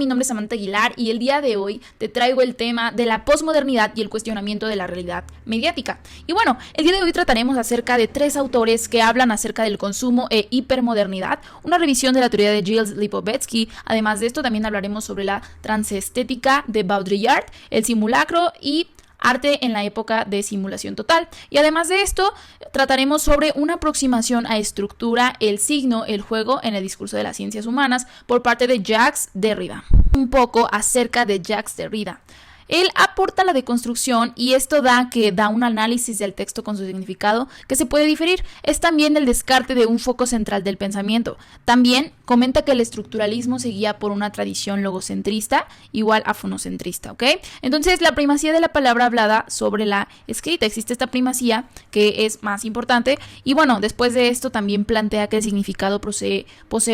Mi nombre es Samantha Aguilar y el día de hoy te traigo el tema de la posmodernidad y el cuestionamiento de la realidad mediática. Y bueno, el día de hoy trataremos acerca de 3 autores que hablan acerca del consumo e hipermodernidad, una revisión de la teoría de Gilles Lipovetsky. Además de esto, también hablaremos sobre la transestética de Baudrillard, el simulacro y arte en la época de simulación total. Y además de esto, trataremos sobre una aproximación a estructura, el signo, el juego en el discurso de las ciencias humanas por parte de Jacques Derrida. Un poco acerca de Jacques Derrida. Él aporta la deconstrucción y esto da un análisis del texto con su significado que se puede diferir. Es también el descarte de un foco central del pensamiento. También comenta que el estructuralismo se guía por una tradición logocentrista igual a fonocentrista, ¿ok? Entonces, la primacía de la palabra hablada sobre la escrita. Existe esta primacía que es más importante y bueno, después de esto también plantea que el significado posee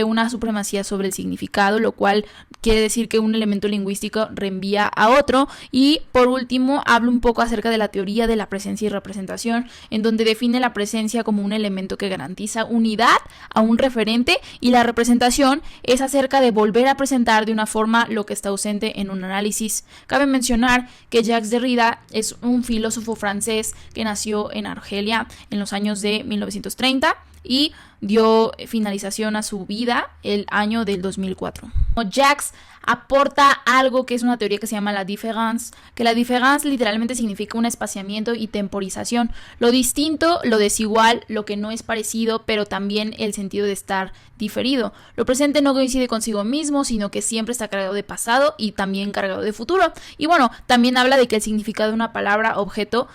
una supremacía sobre el significado, lo cual quiere decir que un elemento lingüístico reenvía a otro. Y por último, hablo un poco acerca de la teoría de la presencia y representación, en donde define la presencia como un elemento que garantiza unidad a un referente y la representación es acerca de volver a presentar de una forma lo que está ausente en un análisis. Cabe mencionar que Jacques Derrida es un filósofo francés que nació en Argelia en los años de 1930 y dio finalización a su vida el año del 2004. Jacques aporta algo que es una teoría que se llama la différence, que la différence literalmente significa un espaciamiento y temporización, lo distinto, lo desigual, lo que no es parecido, pero también el sentido de estar diferido. Lo presente no coincide consigo mismo, sino que siempre está cargado de pasado y también cargado de futuro. Y bueno, también habla de que el significado de una palabra, objeto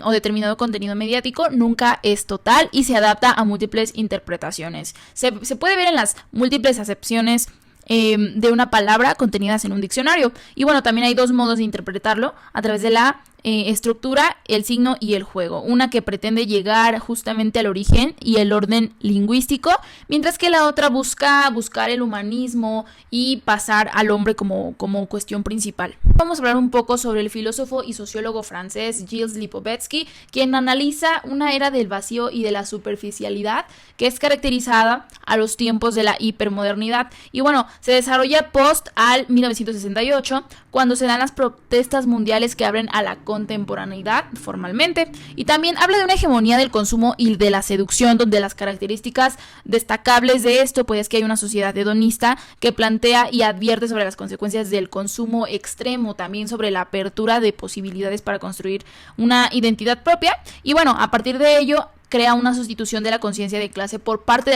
o determinado contenido mediático nunca es total y se adapta a múltiples interpretaciones. Se puede ver en las múltiples acepciones de una palabra contenidas en un diccionario. Y bueno, también hay 2 modos de interpretarlo a través de la estructura, el signo y el juego. Una que pretende llegar justamente al origen y el orden lingüístico, mientras que la otra buscar el humanismo y pasar al hombre como cuestión principal. Vamos a hablar un poco sobre el filósofo y sociólogo francés Gilles Lipovetsky, quien analiza una era del vacío y de la superficialidad que es caracterizada a los tiempos de la hipermodernidad. Y bueno, se desarrolla post al 1968, cuando se dan las protestas mundiales que abren a la contemporaneidad formalmente. Y también habla de una hegemonía del consumo y de la seducción, donde las características destacables de esto pues es que hay una sociedad hedonista que plantea y advierte sobre las consecuencias del consumo extremo, también sobre la apertura de posibilidades para construir una identidad propia. Y bueno, a partir de ello crea una sustitución de la conciencia de clase por parte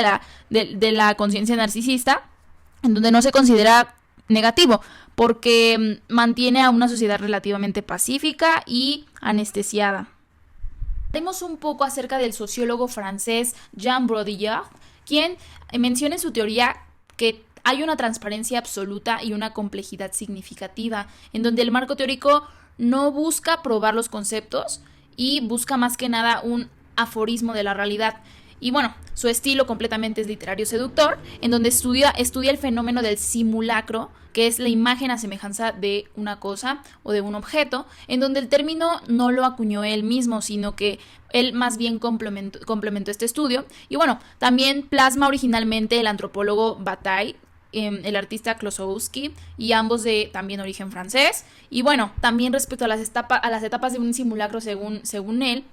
de la conciencia narcisista, en donde no se considera negativo, porque mantiene a una sociedad relativamente pacífica y anestesiada. Hablemos un poco acerca del sociólogo francés Jean Baudrillard, quien menciona en su teoría que hay una transparencia absoluta y una complejidad significativa, en donde el marco teórico no busca probar los conceptos y busca más que nada un aforismo de la realidad. Y bueno, su estilo completamente es literario seductor, en donde estudia el fenómeno del simulacro, que es la imagen a semejanza de una cosa o de un objeto, en donde el término no lo acuñó él mismo, sino que él más bien complementó este estudio. Y bueno, también plasma originalmente el antropólogo Bataille, el artista Klossowski, y ambos de también origen francés. Y bueno, también respecto a las etapas de un simulacro según él,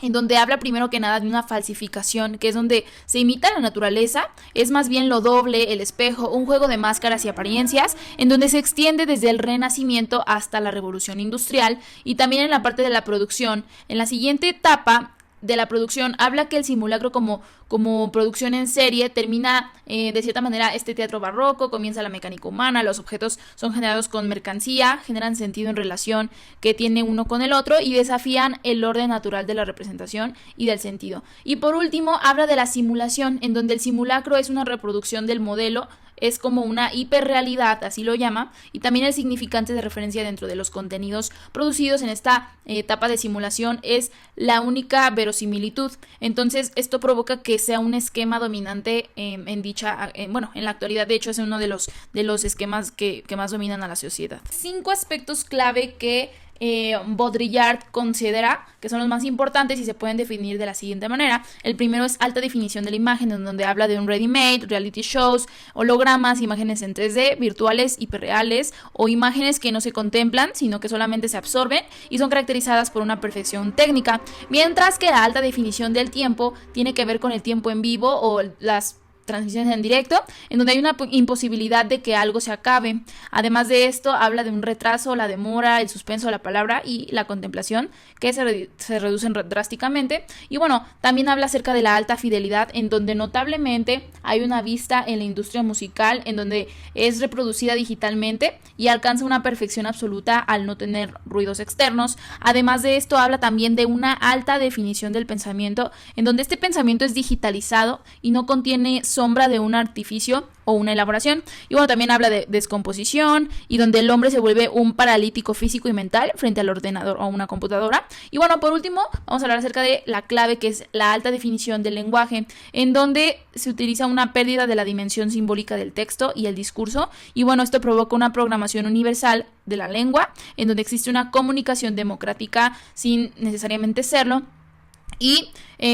en donde habla primero que nada de una falsificación, que es donde se imita la naturaleza, es más bien lo doble, el espejo, un juego de máscaras y apariencias, en donde se extiende desde el Renacimiento hasta la Revolución Industrial, y también en la parte de la producción. En la siguiente etapa de la producción habla que el simulacro como producción en serie termina de cierta manera este teatro barroco, comienza la mecánica humana, los objetos son generados con mercancía, generan sentido en relación que tiene uno con el otro y desafían el orden natural de la representación y del sentido. Y por último habla de la simulación, en donde el simulacro es una reproducción del modelo, es como una hiperrealidad, así lo llama, y también el significante de referencia dentro de los contenidos producidos en esta etapa de simulación es la única verosimilitud. Entonces esto provoca que sea un esquema dominante en la actualidad. De hecho es uno de los esquemas que más dominan a la sociedad. 5 aspectos clave que Baudrillard considera que son los más importantes y se pueden definir de la siguiente manera. El primero es alta definición de la imagen, en donde habla de un ready-made, reality shows, hologramas, imágenes en 3D, virtuales, hiperreales o imágenes que no se contemplan, sino que solamente se absorben y son caracterizadas por una perfección técnica, mientras que la alta definición del tiempo tiene que ver con el tiempo en vivo o las transmisiones en directo, en donde hay una imposibilidad de que algo se acabe. Además de esto, habla de un retraso, la demora, el suspenso de la palabra y la contemplación, que se reducen drásticamente. Y bueno, también habla acerca de la alta fidelidad, en donde notablemente hay una vista en la industria musical, en donde es reproducida digitalmente y alcanza una perfección absoluta al no tener ruidos externos. Además de esto, habla también de una alta definición del pensamiento, en donde este pensamiento es digitalizado y no contiene sombra de un artificio o una elaboración. Y bueno, también habla de descomposición y donde el hombre se vuelve un paralítico físico y mental frente al ordenador o una computadora. Y bueno, por último, vamos a hablar acerca de la clave, que es la alta definición del lenguaje, en donde se utiliza una pérdida de la dimensión simbólica del texto y el discurso. Y bueno, esto provoca una programación universal de la lengua, en donde existe una comunicación democrática sin necesariamente serlo, y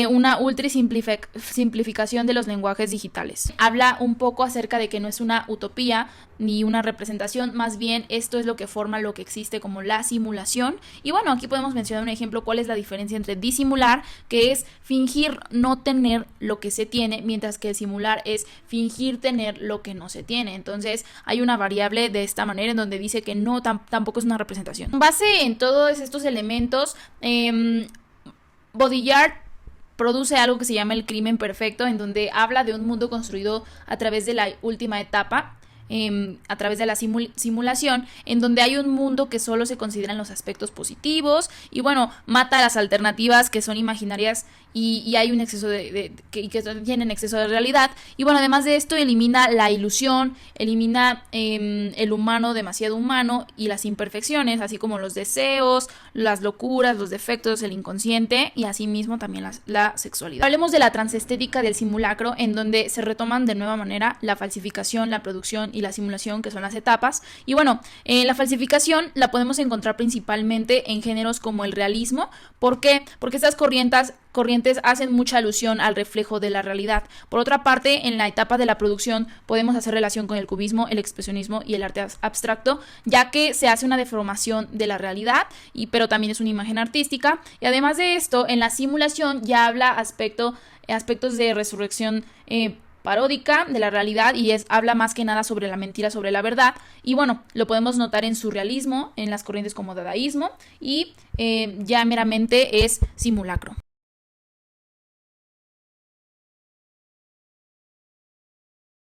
una ultra simplificación de los lenguajes digitales. Habla un poco acerca de que no es una utopía ni una representación, más bien esto es lo que forma lo que existe como la simulación. Y bueno, aquí podemos mencionar un ejemplo: cuál es la diferencia entre disimular, que es fingir no tener lo que se tiene, mientras que el simular es fingir tener lo que no se tiene. Entonces hay una variable de esta manera en donde dice que no, tampoco es una representación. Con base en todos estos elementos, Baudrillard produce algo que se llama el crimen perfecto, en donde habla de un mundo construido a través de la última etapa, a través de la simulación, en donde hay un mundo que solo se consideran los aspectos positivos y bueno, mata las alternativas que son imaginarias y hay un exceso que tienen exceso de realidad. Y bueno, además de esto, elimina la ilusión, elimina el humano demasiado humano y las imperfecciones, así como los deseos, las locuras, los defectos, el inconsciente y asimismo también la sexualidad. Hablemos de la transestética del simulacro, en donde se retoman de nueva manera la falsificación, la producción y la simulación, que son las etapas. Y bueno, la falsificación la podemos encontrar principalmente en géneros como el realismo. ¿Por qué? Porque estas corrientes hacen mucha alusión al reflejo de la realidad. Por otra parte, en la etapa de la producción podemos hacer relación con el cubismo, el expresionismo y el arte abstracto, ya que se hace una deformación de la realidad, pero también es una imagen artística. Y además de esto, en la simulación ya habla aspectos de resurrección paródica de la realidad y habla más que nada sobre la mentira, sobre la verdad. Y bueno, lo podemos notar en surrealismo, en las corrientes como dadaísmo, y ya meramente es simulacro.